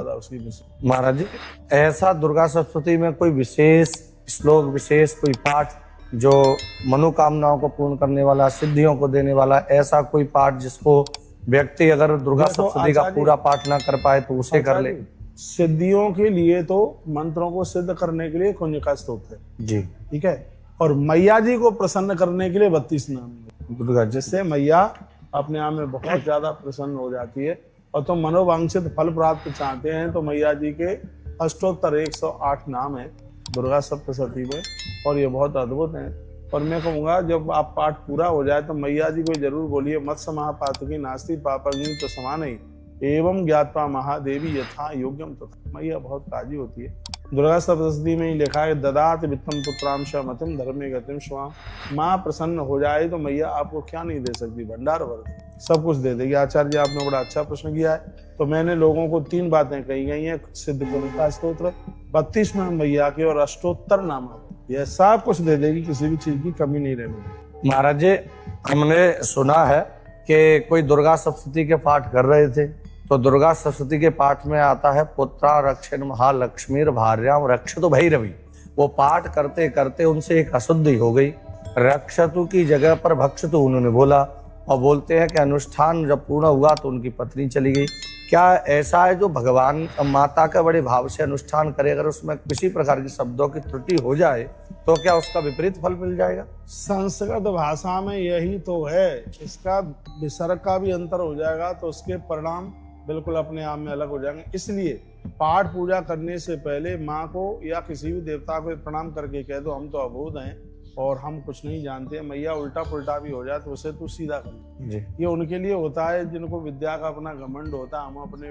ज्यादा उसकी प्रसिद्धि। महाराज जी, ऐसा दुर्गा सप्तशती में कोई विशेष श्लोक, विशेष कोई पाठ जो मनोकामनाओं को पूर्ण करने वाला, सिद्धियों को देने वाला, ऐसा कोई पाठ जिसको व्यक्ति अगर दुर्गा सप्तशती का पूरा पाठ ना कर पाए तो उसे कर ले? सिद्धियों के लिए तो मंत्रों को सिद्ध करने के लिए कुंजिका स्तोत्र है जी, ठीक है, और मैया जी को प्रसन्न करने के लिए 32 नाम है दुर्गा, जिससे मैया अपने आप में बहुत ज्यादा प्रसन्न हो जाती है। और तो मनोवांछित फल प्राप्त चाहते हैं तो मैया जी के अष्टोत्तर 108 नाम है दुर्गा सप्तशती में, और ये बहुत अद्भुत है। और मैं कहूँगा जब आप पाठ पूरा हो जाए तो मैया जी को जरूर बोलिए, मत्स्य महापातकी नास्ति पापग्नि तो समान ही एवं ज्ञात्वा महादेवी यथा योग्यम तथा। मैया बहुत राजी होती है। दुर्गा सप्तशती में ही लिखा है, ददात वित्तम पुत्रांश मतिम धर्मे गतिम स्वाम। माँ प्रसन्न हो जाए तो मैया आपको क्या नहीं दे सकती, भंडार वर्ग सब कुछ दे देगी। आचार्य जी आपने बड़ा अच्छा प्रश्न किया है। तो मैंने लोगों को 3 बातें कही गई हैं, सिद्ध कुंजिका स्तोत्र, 32 नाम मैया के और अष्टोत्तर नाम, यह सब कुछ दे देगी, किसी भी चीज की कमी नहीं रहेगी। महाराज जी, हमने सुना है कि कोई दुर्गा सप्तशती के पाठ कर रहे थे तो दुर्गा सप्तशती के पाठ में आता है, पुत्रा रक्षण महालक्ष्मीर भार्याम रक्षतु भैरवी। वो पाठ करते करते उनसे एक अशुद्धि हो गई, रक्षतु की जगह पर भक्षतु उन्होंने बोला, और बोलते हैं कि अनुष्ठान जब पूर्ण हुआ तो उनकी पत्नी चली गई। क्या ऐसा है जो भगवान माता का बड़े भाव से अनुष्ठान करे, अगर उसमें किसी प्रकार की शब्दों की त्रुटि हो जाए तो क्या उसका विपरीत फल मिल जाएगा? संस्कृत भाषा में यही तो है, इसका विसर्ग का भी अंतर हो जाएगा तो उसके परिणाम बिल्कुल अपने आप में अलग हो जाएंगे। इसलिए पाठ पूजा करने से पहले माँ को या किसी भी देवता को प्रणाम करके कह दो, हम तो अबोध हैं और हम कुछ नहीं जानते, मैया उल्टा पुल्टा भी हो जाए तो उसे तू सीधा कर जी। ये उनके लिए होता है जिनको विद्या का अपना घमंड होता है, हम अपने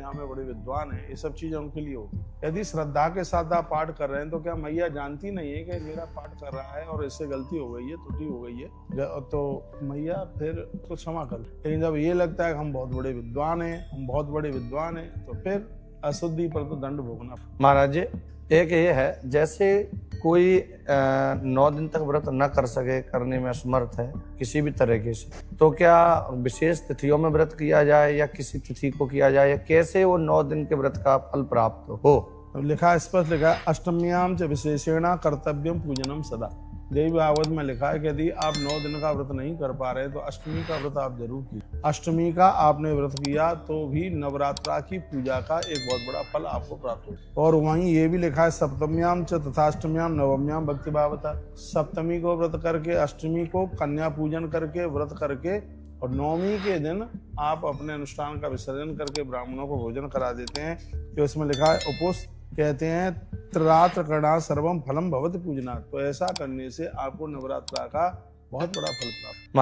आप में बड़े विद्वान हैं, ये सब चीजें उनके लिए होती है। यदि श्रद्धा के साथ आप पाठ कर रहे हैं तो क्या मैया जानती नहीं है कि मेरा पाठ कर रहा है और इससे गलती हो गई है, त्रुटि हो गई है, तो मैया फिर उसको क्षमा कर। लेकिन जब ये लगता है कि हम बहुत बड़े विद्वान हैं, हम बहुत बड़े विद्वान हैं, तो फिर अशुद्धि पर तो दंड भोगना। महाराज जी, एक ये है, जैसे कोई 9 दिन तक व्रत न कर सके, करने में असमर्थ है किसी भी तरीके से, तो क्या विशेष तिथियों में व्रत किया जाए या किसी तिथि को किया जाए, या कैसे वो 9 दिन के व्रत का फल प्राप्त हो? लिखा स्पष्ट लिखा, अष्टम्याम च विशेषेण कर्तव्यम पूजनम सदा। देवी भागवत में लिखा है कि यदि आप 9 दिन का व्रत नहीं कर पा रहे तो अष्टमी का व्रत आप जरूर कीजिए। अष्टमी का आपने व्रत किया तो भी नवरात्रा की पूजा का एक बहुत बड़ा फल आपको प्राप्त हो। और वहीं ये भी लिखा है, सप्तम्याम च तथाष्टम्याम नवम्याम भक्ति भावता। सप्तमी को व्रत करके, अष्टमी को कन्या पूजन करके, व्रत करके, और 9वीं के दिन आप अपने अनुष्ठान का विसर्जन करके ब्राह्मणों को भोजन करा देते हैं। तो इसमें लिखा है, उपोस कहते हैं, त्रिरात्र करना सर्वम फलम भवति पूजना। तो ऐसा करने से आपको नवरात्रा का बहुत बड़ा फल प्राप्त।